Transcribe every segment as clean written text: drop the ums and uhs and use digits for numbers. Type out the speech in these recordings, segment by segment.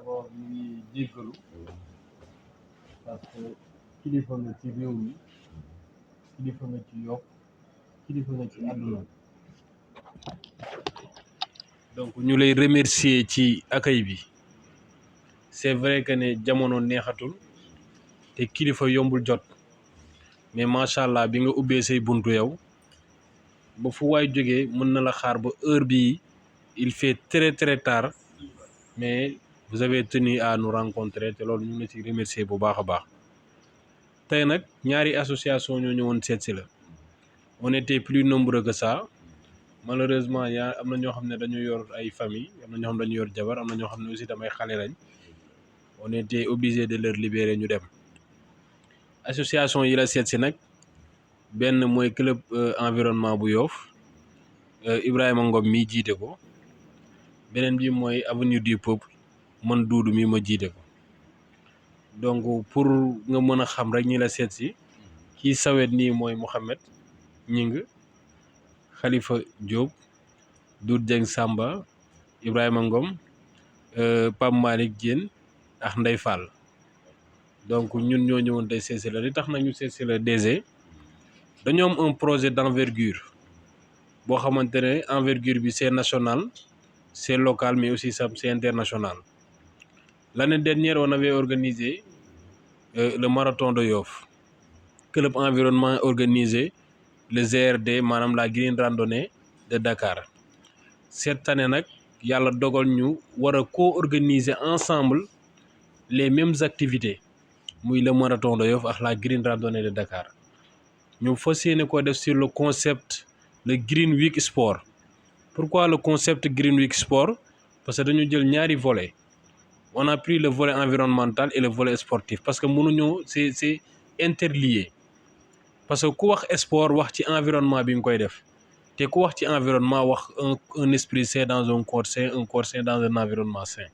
d'abord ñu ngi jéggalu parce que kilifa nga ci réew mi kilifa nga ci Yoff kilifa nga ci àdduna donc ñu lay remercier ci accueil bi c'est vrai que ne jamono neexatul te kilifa yombul jot mais macha allah bi nga ubbee say buntu yow ba fu waay jógee mën na la xaar ba heure bii il fait très très tard mais vous avez tenu à nous rencontrer te loolu ñu ngi la ci remercier bu baax a baax tey nag ñaari association ñoo ñëwoon seet si la on était plus nombreux que ça malheureusement yaa am na ñoo xam ne dañu yor ay famille am na ñoo xam ne dañu yor jabar am na ñoo xam ne aussi tamay xale lañ on était obligé de leur libérer ñu dem association yi la seet si nag benn mooy club environnement bu Yoff Ibrahima Ngom mi jiite ko beneen bi mooy avenue du peuple man Duudu mi ma jiite ko donc pour nga mën a xam rek ñi la seet si kii sawet nii mooy Mouhamed Ñing Khalifa Diop Doudou Dieng Samba Ibrahima Ngom Pape Malick Diène ak Ndeye Fall donc ñun ñoo ñëwoon tey seet si la li tax na ñu seet si la DG dañoo am un projet d'envergure boo xamante ne envergure bi c'est national c'est local mais aussi c'est international. L'année dernière on avait organisé le marathon de Yoff club environnement organisé le GRD maanaam la green randonnée de Dakar cette année nag yàlla dogal ñu war a co-organiser ensemble les mêmes activités muy le marathon de Yoff ak la green randonnée de Dakar ñu fas yéene ko def sur le concept le Green Week Sport. Pourquoi le concept Green Week Sport? Parce que dañu jël ñaari volets on a pris le volet environnemental et le volet sportif parce que mënuñoo c'est interlié parce que ku wax sport wax ci environnement bi nga koy def te ku wax ci environnement wax un esprit sain dans un corps sain dans un environnement sain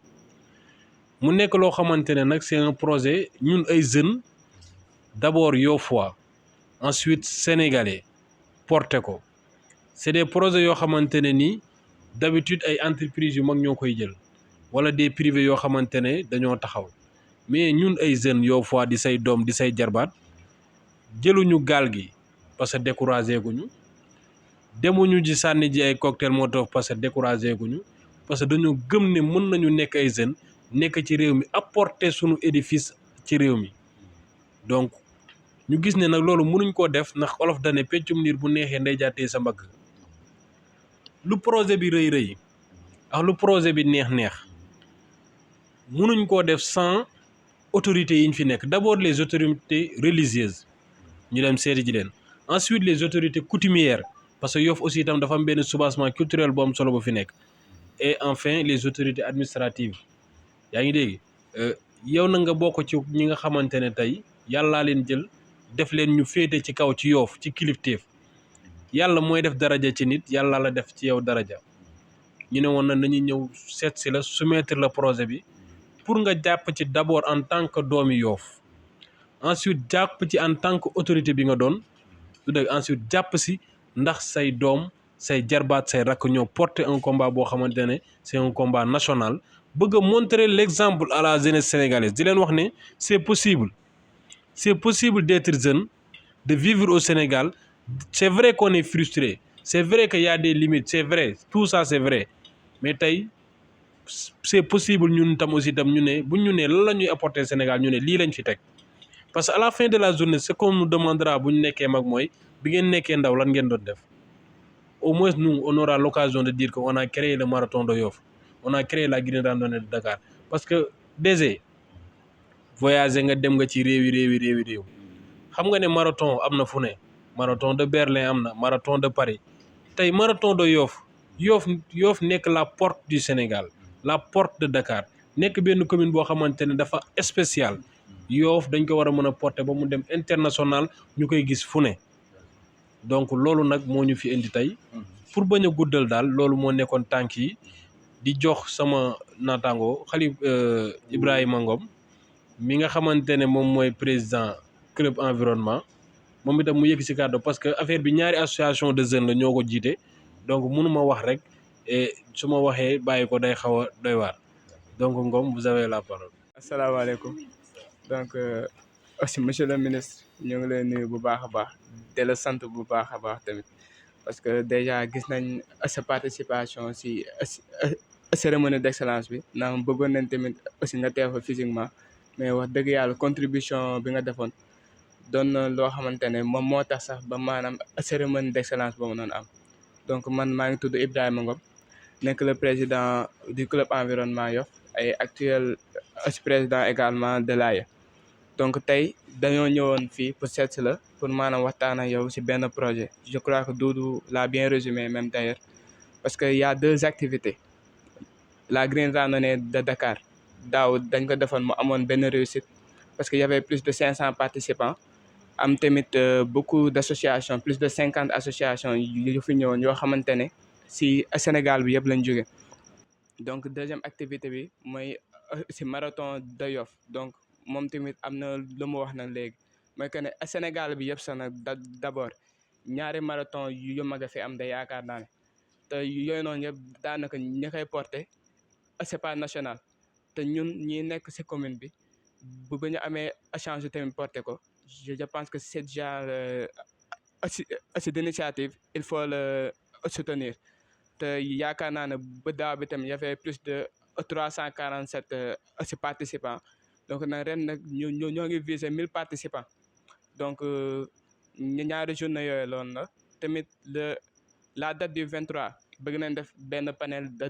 mu nekk loo xamante ne nag c'est un projet ñun ay jeunes d'abord Yoffois ensuite sénégalais porté ko c'est des projets yoo xamante ne nii d'habitude ay entreprises yu mag ñoo koy jël wala des privés yoo xamante ne dañoo taxaw mais ñun ay jeunes Yoffois di say doom di say jarbaat jëluñu gaal gi parce que découragé guñu demuñu ji sànni ji ay cocktail Molotov parce que découragé guñu parce que dañoo gëm ne mën nañu nekk ay jeunes nekk ci réew mi apporter sunu édifice ci réew mi donc ñu gis ne nag loolu mënuñ koo def ndax olof dane peccum liir bu neexee ndey jaatee sa mbagg lu projet bi rëy rëy ak lu projet bi neex neex mënuñ koo def sans autorités yi ñu fi nekk d'abord les autorités religieuses ñu dem seeti ji leen ensuite les autorités coutumières parce que Yoff aussi itam dafa am benn soubassement culturel bu am solo bu fi nekk et enfin les autorités administratives yaa ngi dégg yow na nga bokk ci ñi nga xamante ne tey yàllaa leen jël def leen ñu féete ci kaw ci Yoff ci kilifteef yàlla mooy def daraja ci nit yàlla la def ci yow daraja ñu ne woon na nañu ñëw seet si la soumettre le projet bi pour nga jàpp ci d'abord en tant que doomi Yoff ensuite jàpp ci en tant que autorité bi nga doon du dëgg ensuite jàpp si ndax say doom say jarbaat say rakk ñoo porter un combat boo xamante ne c'est un combat national bëgg a montrer l'exemple à la jeunesse sénégalaise di leen wax ne c'est possible d'être jeune de vivre au Sénégal c'est vrai qu'on est frustré c'est vrai qu'il y a des limites c'est vrai tout ça c'est vrai mais tey c'est possible ñun tam aussi tam ñu ne buñ ñu ne lan la ñuy apporter Sénégal ñu ne lii lañ fi teg parce que à la fin de la journée ce qu'on nous demandera bu ñu nekkee mag mooy bi ngeen nekkee ndaw lan ngeen doon def au moins nous on aura l'occasion de dire que on a créé le marathon de Yoff on a créé la green randonnée de Dakar parce que DG voyager nga dem nga ci réew xam nga ne marathon am na fu ne marathon de Berlin am na marathon de Paris tey marathon de Yoff nekk la porte du Sénégal la porte de Dakar nekk benn commune boo xamante ne dafa spécial Yoff dañ ko war a mën a porter ba mu dem international ñu koy gis fu ne donc loolu nag moo ñu fi indi tey pour bañ a guddal daal loolu moo nekkoon tànk yi di jox sama naataango Ibrahima Ngom mi nga xamante ne moom mooy président club environnement moom itam mu yëg ci kàddu parce que affaire bi ñaari association de jeunes la ñoo ko jiite donc mënuma wax rek et su ma waxee bàyyi ko day xaw a doy waar donc Ngom vous avez la parole. asalaamaaleykum donc aussi monsieur le ministre ñu ngi lay nuyu bu baax a baax de la sant bu baax a baax tamit parce que déjà gis nañ sa participation si cérémonie d'excellence bi ndax bëggoon nañ tamit aussi nga teew fa physiquement mais wax dëgg yàlla contribution bi nga defoon doon na loo xamante ne moom moo tax sax ba maanaam cérémonie d'excellence boobu noonu am donc man maa ngi tudd Ibrahima Ngom nekk le président du club environnement Yoff et actuel président également de l'AIE donc tey dañoo ñëwoon fii pour seet si la pour maanaam waxtaan ak yow si benn projet je crois que Doudou l'a bien résumé même d'ailleurs parce que y a deux activités la green randonnée de Dakar daaw dañ ko defoon mu amoon benn réussite parce que y avait plus de 500 participants am tamit beaucoup d'associations plus de 50 associations yu fi ñëwoon yoo xamante ne si Sénégal bi yëpp lañ jóge donc deuxième activité bi mooy si marathon de Yoff donc moom tamit am na lu mu wax nag léegi mooy que ne Sénégal bi yëpp sax nag d'abord ñaari marathon yu mag a fi am da yaakaar naa ne te yooyu noonu yëpp daanaka ñi koy porté c'est pas national te ñun ñi nekk si commune bi bu ñu amee échange tamit porté ko je pense que c'est déjà d'initiative il faut le soutenir te yaakaar naa ne ba daaw bi tamit y avait plus de 347 participants donc nag ren nag ñoo ngi viser 1000 participants donc ñaari journée yooyu loolu la tamit la date du 23 bëgg nañ def benn panel de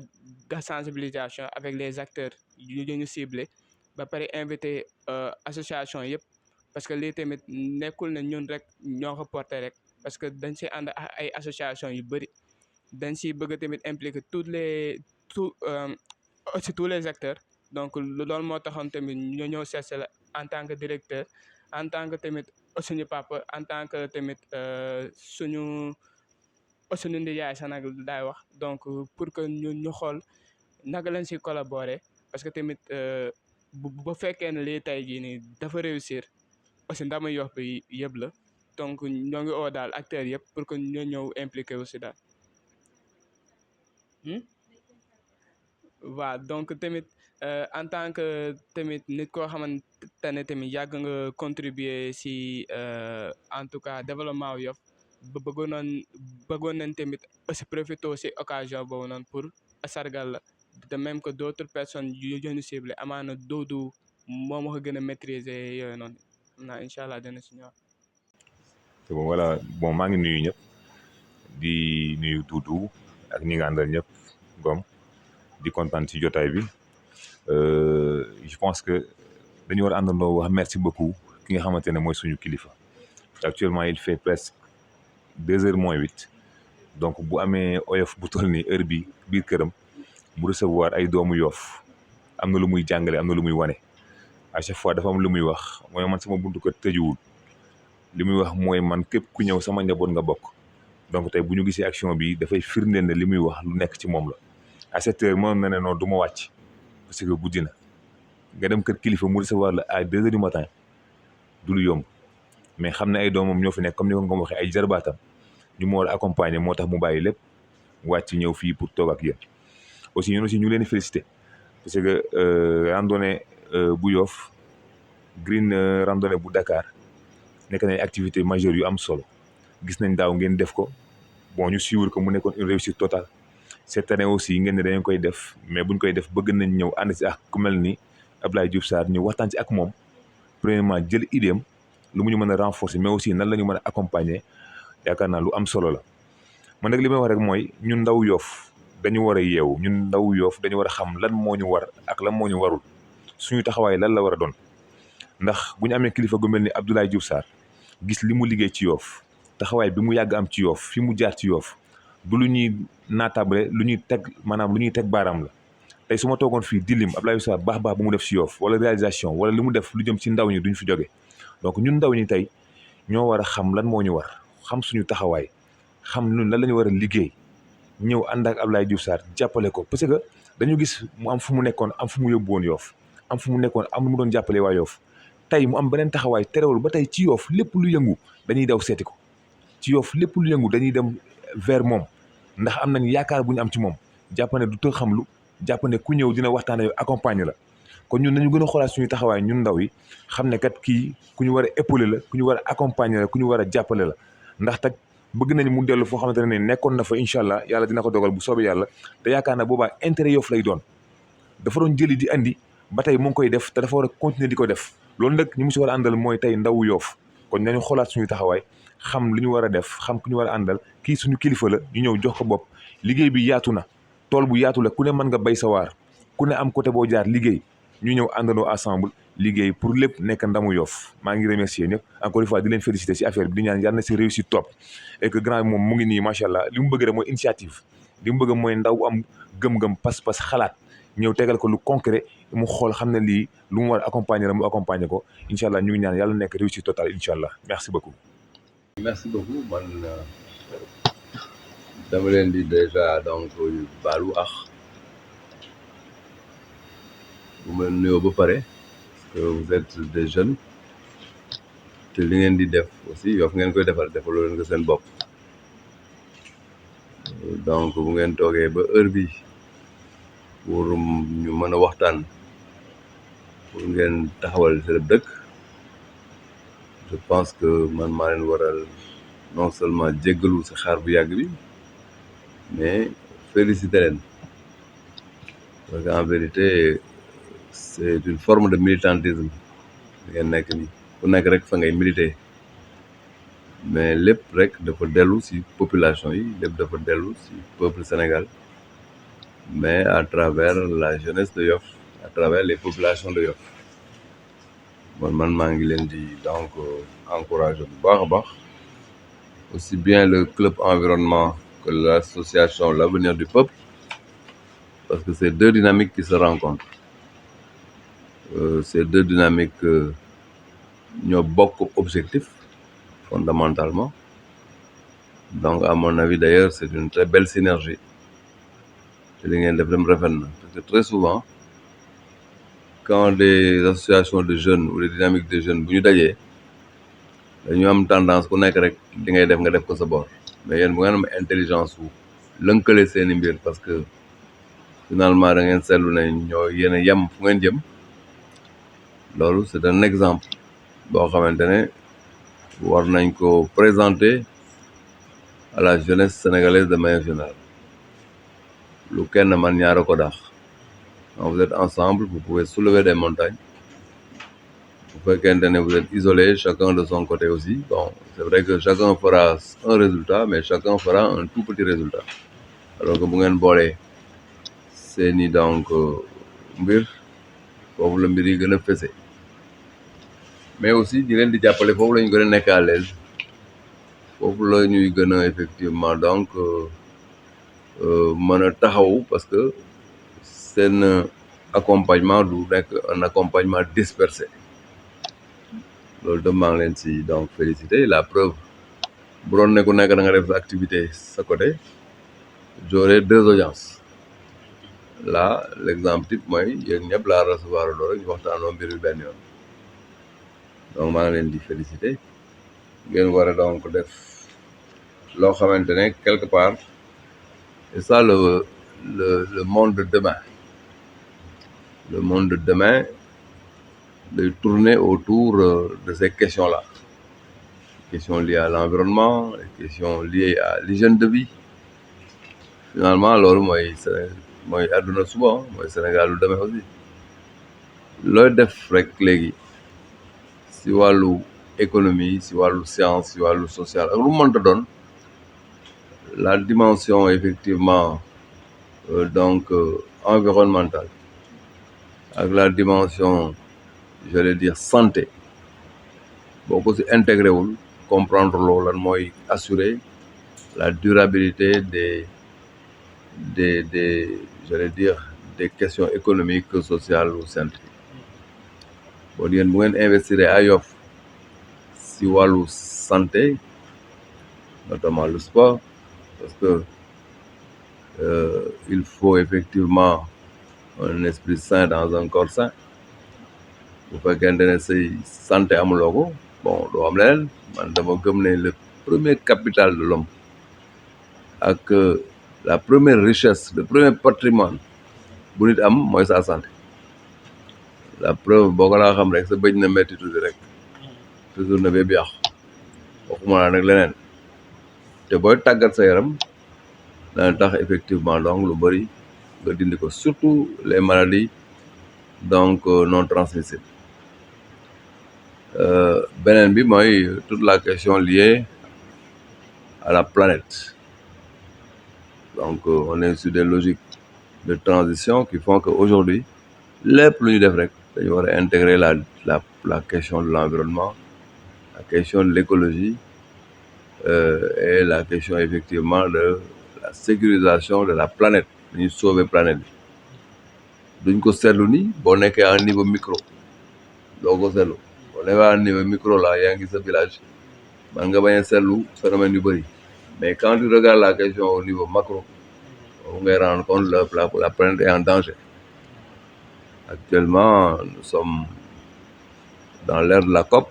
sensibilisation avec les acteurs yu ñu ciblé ba pare invité association yëpp parce que lii tamit nekkul ne ñun rek ñoo ko porté rek parce que dañ si ànd ay association yu bëri dañ si bëgg tamit impliquer tous les acteurs donc loolu moo taxoon tamit ñu ñëw seet la en tant que directeur en tant que tamit suñu papa en tant que tamit suñu ndiyaay sax nag daay wax donc pour que ñu xool naka lañ si collaborer parce que tamit bu fekkee ne lii tey jii nii dafa réussir aussi ndama Yoff bi yëpp la donc ñoo ngi oo daal acteurs yëpp pour que ñu ñëw impliqué aussi daal waaw donc tamit en tant que tamit nit koo xamante ne tamit yàgg nga contribuer si en tout cas développement wu Yoff bëggoon nañ tamit aussi profité si occasion boobu noonu pour sargal la de même que d'autres personnes yu ñu ciblé amaana Doudou moo ma ko gën a maîtriser yooyu noonu xam naa incha allah dina si ñëw. c'est bon voilà bon maa ngi nuyu ñëpp di nuyu Doudou ak ñi nga àndal ñëpp Ngom di kontaan ci jotaay bi je pense que dañu war a àndandoo wax merci beaucoup ki nga xamante ne mooy suñu kilifa actuellement il fait presque 2h moins 8 donc bu amee oyof bu toll nii heure bi biir këram mu recevoir ay doomu Yoff am na lu muy jàngale am na lu muy wane à chaque fois dafa am lu muy wax mooy man sama buntu kër tëjuwul li muy wax mooy man képp ku ñëw sama njaboot nga bokk donc tey bu ñu gisee action bi dafay firndeel ne li muy wax lu nekk ci moom la à cette heure mënoon na ne non du ma wàcc parce que guddi na nga dem kër kilifa mu recevoir la à 2h du matin du lu yomb mais xam ne ay doomam ñoo fi nekk comme ni ko nga waxee ay jarbaatam ñu moo war a accompagner moo tax mu bàyyi lépp wàcc ñëw fii pour toog ak yéen aussi ñun aussi ñu leen di féliciter parce que randonnée bu Yoff green randonnée bu Dakar nekk na ay activité majeure yu am solo gis nañ daaw ngeen def ko bon ñu suivre ko mu nekkoon une réussite totale cette année aussi ngeen ne dañu koy def mais buñ koy def bëgg nañ ñëw ànd si ak ku mel ni Abdoulaye Diouf Sarr ñu waxtaan ci ak moom premièrement jël idéem lu mu ñu mën a renforcer mais aussi nan la ñu mën a accompagner yaakaar naa lu am solo la man nag li may wax rek mooy ñun ndaw Yoff dañu war a yeewu ñun ndaw Yoff dañu war a xam lan moo ñu war ak lan moo ñu warul suñu taxawaay lan la war a doon ndax bu ñu amee kilifa gu mel ni Abdoulaye Diouf Sarr gis li mu liggéey ci Yoff taxawaay bi mu yàgg am ci Yoff fi mu jaar ci Yoff du lu ñuy naatable lu ñuy teg maanaam lu ñuy teg baaraam la tey su ma toogoon fii di lim Abdoulaye Diouf Sarr baax bu mu def ci Yoff wala réalisation wala li mu def lu jëm ci ndaw ñi duñ fi jóge donc ñun ndaw ñi tey ñoo war a xam lan moo ñu war xam suñu taxawaay xam ñun lan la ñu war a liggéey ñëw ànd ak Abdoulaye Diouf Sarr jàppale ko parce que dañu gis mu am fu mu nekkoon am fu mu yóbbu woon Yoff am fu mu nekkoon am lu mu doon jàppale waa Yoff tey mu am beneen taxawaay terewul ba tey ci Yoff lépp lu yëngu dañuy daw seeti ko ci Yoff lépp lu yëngu dañuy dem vers moom ndax am nañ yaakaar bu ñu am ci moom jàpp ne du të xam lu jàpp ne ku ñëw dina waxtaan yow accompagner la kon ñun nañu gën a xoolaat suñu taxawaay ñun ndaw yi xam ne kat kii ku ñu war a épauler la ku ñu war a accompagner la ku ñu war a jàppale la ndax tak bëgg nañ mu dellu foo xamante ne nekkoon na fa incha allah yàlla dina ko dogal bu soobee yàlla te yaakaar na boobaa intérêt Yoff lay doon dafa doon jëli di andi ba tey mu ngi koy def te dafa war a continuer di ko def loolu nag ñi mu si war a àndal mooy tey ndawu Yoff kon nañu xoolaat suñu taxawaay xam li ñu war a def xam ku ñu war a àndal kii suñu kilifa la ñu ñëw jox ko bopp liggéey bi yaatu na tool bu yaatu la ku ne mën nga bay sa waar ku ne am côté boo jaar liggéey ñu ñëw àndandoo ensemble liggéey pour lépp nekk ndamu Yoff maa ngi remercier ñëpp encore une fois di leen féliciter ci affaire bi di ñaan yàlla na si réussite top et que grand bi moom mu ngi nii macha allah li mu bëgg rek mooy initiative li mu bëgg mooy ndaw am gëm-gëm pas-pas xalaat ñëw tegal ko lu concret mu xool xam ne lii lu mu war a accompagner la mu accompagner ko incha allah ñu ngi ñaan yàlla nekk réussite totale incha allah merci beaucoup. merci beaucoup man dama leen di déjà donc baalu bu ma nuyoo ba pare parce que vous êtes des jeunes te li ngeen di def aussi Yoff ngeen koy defal defaloo leen ko seen bopp donc bu ngeen toogee ba heure bi pour ñu mën a waxtaan pour ngeen taxawal seen dëkk je pense que man maa leen waral non seulement jéggalu si xaar bu yàgg bi mais féliciter leen parce que en vérité c'est une forme de militantisme li ngeen nekk nii ku nekk rek fa ngay militer mais lépp rek dafa dellu ci population yi lépp dafa dellu ci peuple Sénégal mais à travers la jeunesse de Yoff à travers les populations de Yoff man maa ngi leen di donc encourager bu baax a baax aussi bien le club environnement que l'association l'avenir du peuple parce que c'est deux dynamiques qui se rencontrent ces deux dynamiques ñoo bokk objectif fondamentalement donc à mon avis d'ailleurs c'est une très belle synergie te li ngeen def dem rafet na parce que très souvent quand des associations de jeunes ou des dynamiques de jeunes bu ñu dajee dañu am tendance ku nekk rek li ngay def nga def ko sa bor mais yéen bu ngeen am intelligence wu lënkale seeni mbir parce que finalement da ngeen seetlu ne ñoo yéen a yem fu ngeen jëm loolu c'est un exemple boo xamante ne war nañ ko présenter à la jeunesse sénégalaise de manière générale lu kenn man ñaara ko daax quand vous êtes ensemble vous pouvez soulever des montagnes bu fekkente ne vous êtes isolés chacun de son côté aussi bon c'est vrai que chacun fera un résultat mais chacun fera un tout petit résultat alors que bu ngeen boolee seeni donc mbir foofu la mbir yi gën a fese mais aussi di leen di jàppale foofu la ñu gën a nekk à l'aise foofu la ñuy gën a effectivement donc mën a taxaw parce que seen accompagnement du nekk un accompagnement dispersé loolu de maa ngi leen si donc féliciter la preuve bu doon ne ku nekk da nga def sa activité sa côté j'aurai 2 audiences là l'exemple type mooy yéen ñëpp laa recevoir loolu ñu waxtaanoo mbir bi benn yoon donc maa ngi leen di féliciter ngeen war a donc def loo xamante ne quelque part et ça le monde de demain le monde de demain de tourner autour de ces questions-là questions liées à l'environnement les questions liées à l'hygiène de vie finalement loolu mooy àdduna suba mooy Sénégal lu demee aussi looy def rek léegi si wàllu économie si wàllu science si wàllu social ak lu mënta doon la dimension effectivement donc environnementale ak la dimension j'allais dire santé boo ko si intégré wul comprendre loolu lan mooy assurer la durabilité des j'allais dire des questions économiques sociales ou scientifiques bon yéen bu ngeen investir à Yoff si wàllu santé notamment le sport parce que il faut effectivement un esprit sain dans un corps sain bu fekkente ne say santé amuloo ko bon doo am leneen man dama gëm ne le premier capital de l'homme ak la première richesse le premier patrimoine bu nit am mooy sa santé la preuve boo ko laa xam rek sa bëj na metti tuuti rek toujours na bépp yàqu waxuma laa nag leneen te booy tàggat sa yaram dana tax effectivement donc lu bëri nga dindi ko surtout les maladies donc non transmissibles beneen bi mooy toute la question liée à la planète donc on est sur des logiques de transition qui font que aujourd'hui lépp lu ñu def rek dañu war a intégrer la question de l'environnement la question de l'écologie et la question effectivement de la sécurisation de la planète dañuy sauver planète bi duñ ko seetlu ni boo nekkee à un niveau micro doo ko seetlu boo nekkee à un niveau micro là yaa ngi sa village man nga bañ a seetlu phénomène yu bëri mais quand tu regardes la question au niveau macro on ngay rendre compte la planète est en danger actuellement nous sommes dans l'ère de la COP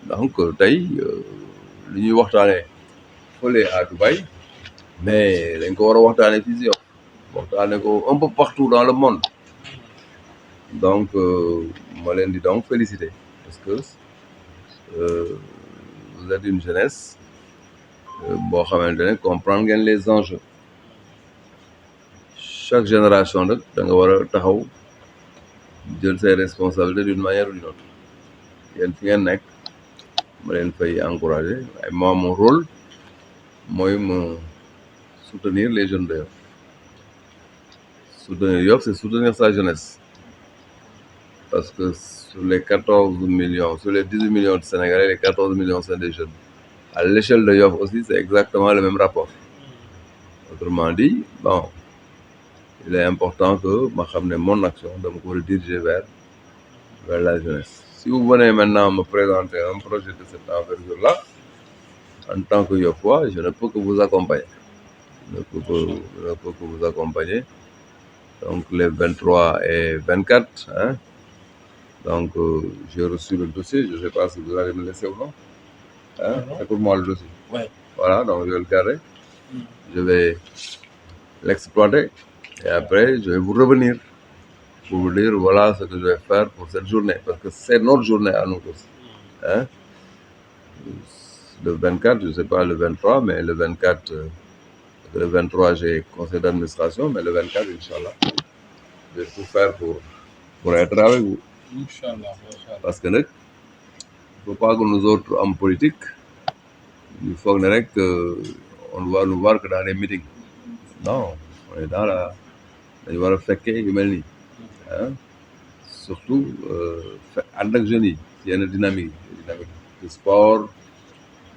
donc tey li ñuy waxtaanee fële à Dubaï mais dañ ko war a waxtaanee fii si yow waxtaanee ko un peu partout dans le monde donc ma leen di donc féliciter parce que vous êtes une jeunesse boo xamante ne comprendre ngeen les enjeux chaque génération nag da nga war a taxaw jël ses responsabilités d'une manière ou d'une autre yéen fi ngeen nekk ma leen fay encourager ay moi mon rôle mooy mu soutenir les jeunes de Yoff soutenir Yoff c'est soutenir sa jeunesse parce que sur les 14 millions sur les 18 millions de Sénégalais les 14 millions c'est des jeunes à l'échelle de Yoff aussi c'est exactement le même rapport autrement dit bon il est important que ma xam ne mon action dama ko diriger vers la jeunesse si vous venez maintenant me présenter un projet de cette envergure-là en tant que Yoffois je ne peux que vous accompagner je ne peux que vous accompagner donc les 23 et 24 hein donc j'ai reçu le dossier je ne sais pas si vous allez me laisser ou non hein c'est pour moi le dossier Ouais. voilà donc je vais le garder je vais l'exploiter et après je vais vous revenir pour vous dire voilà ce que je vais faire pour cette journée parce que c'est notre journée à nous tous hein le 24 je sais pas le 23 mais le 24 le 23 j'ai conseil d'administration mais le 24 Inch'Allah je vais tout faire pour être avec vous Inch'Allah. parce que nag il faut pas que nous autres hommes politiques ñu foog ne rek on doit nous voir que dans les meetings non on est dans la dañu war a fekkee yu mel nii ah surtout ànd ak jeunes yi yenn dynamique de sport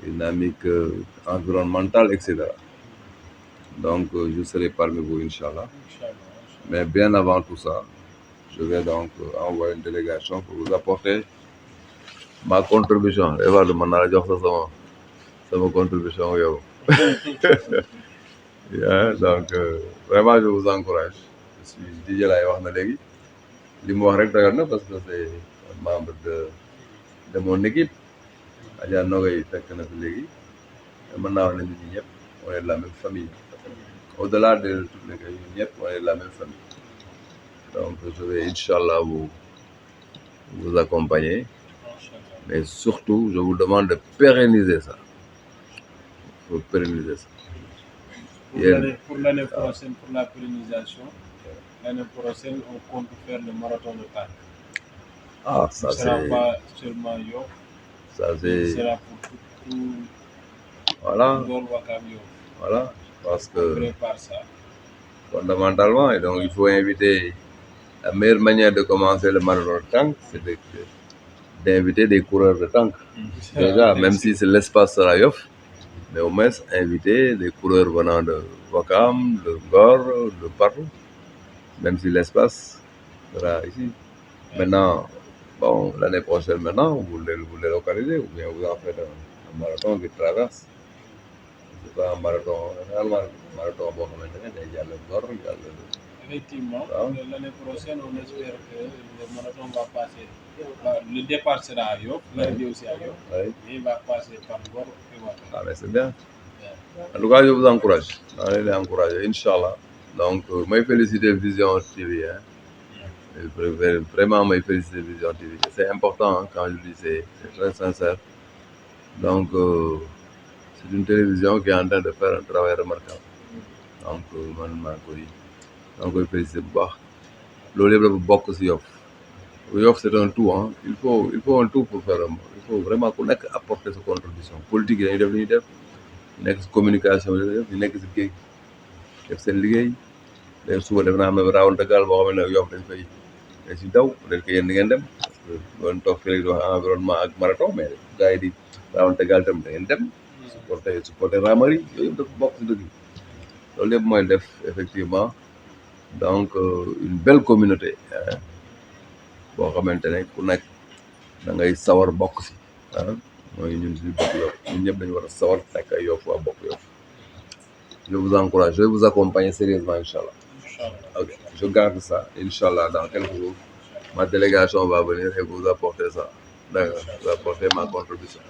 dynamique environnementale etc donc je serai parmi vous Inch'Allah mais bien avant tout ça je vais donc envoyer une délégation pour vous apporter ma contribution Evadou mën naa la jox sa sama contribution yow donc vraiment je vous encourage je suis DJ Laye wax na léegi li mu wax rek doyoon na parce que c'est un membre de mon équipe Adja Nogay fekk na fi léegi mën naa wax ne nit ñi ñëpp on est de la même famille au-delà de toutes les ñun ñëpp on est de la même famille donc je vais Inch'Allah vous accompagner mais surtout je vous demande de pérenniser ça il faut pérenniser ça Pour l'année prochaine, pour la pérennisation, l'année prochaine, on compte faire le marathon de Tank. Ah, ça Ce ne sera c'est... pas seulement Yoff, Ça ce c'est... sera pour tout Voilà, Ngor Wakam Yoff. voilà. Parce On que prépare ça. fondamentalement, et donc il faut inviter... La meilleure manière de commencer le marathon de tank, c'est d'inviter des coureurs de tank. Déjà, même si c'est l'espace sera Yoff, mais au moins inviter des coureurs venant de Wakam, de Ngor, de partout, même si l'espace sera ici. Maintenant, bon, l'année prochaine, maintenant, vous les localisez ou bien vous en faites un marathon qui traverse. C'est pas un marathon, bon, Ngor, Effectivement, Ah. l'année prochaine, on espère que le marathon va passer. Le départ sera à Yoff, l'arrivée aussi à Yoff, oui. mais il va passer par Ngor et Wakam. Ah, mais c'est bien. En tout cas, je vous encourage. Allez les encourager, Inch'Allah. donc may féliciter Vision TV hein. Vraiment may féliciter Vision TV c'est important hein, quand je dis c'est très sincère donc c'est une télévision qui est en train de faire un travail remarquable donc man maa ngi koy féliciter bu baax loolu yëpp dafa bokk si Yoff Yoff c'est un tout hein il faut un tout pour faire il faut vraiment ku nekk apporter sa contribution politique yi dañuy def li ñuy def nekk si communication yi ñu nekk si géej def seen liggéey léegi suba def naa am na raawante gaal boo xam ne Yoff dañ si daw peut-être que yéen di ngeen dem parce que doon toog fii di wax environnement ak marathon mais gars yi di raawante gaal tam da ngeen dem supporter Ramari yooyu yëpp dafa bokk si dëgg loolu yëpp mooy def effectivement donc une belle communauté boo xamante ne ku nekk da ngay sawar bokk si mooy ñun suñu bokk Yoff ñun ñëpp dañu war a sawar nekk ay Yoff waa bokk Yoff je vous encourage je vais vous accompagner sérieusement inchallah ok je garde ça inchallah dans quelques jours ma délégation va venir et vous apporter ça d'accord vous apporter ma contribution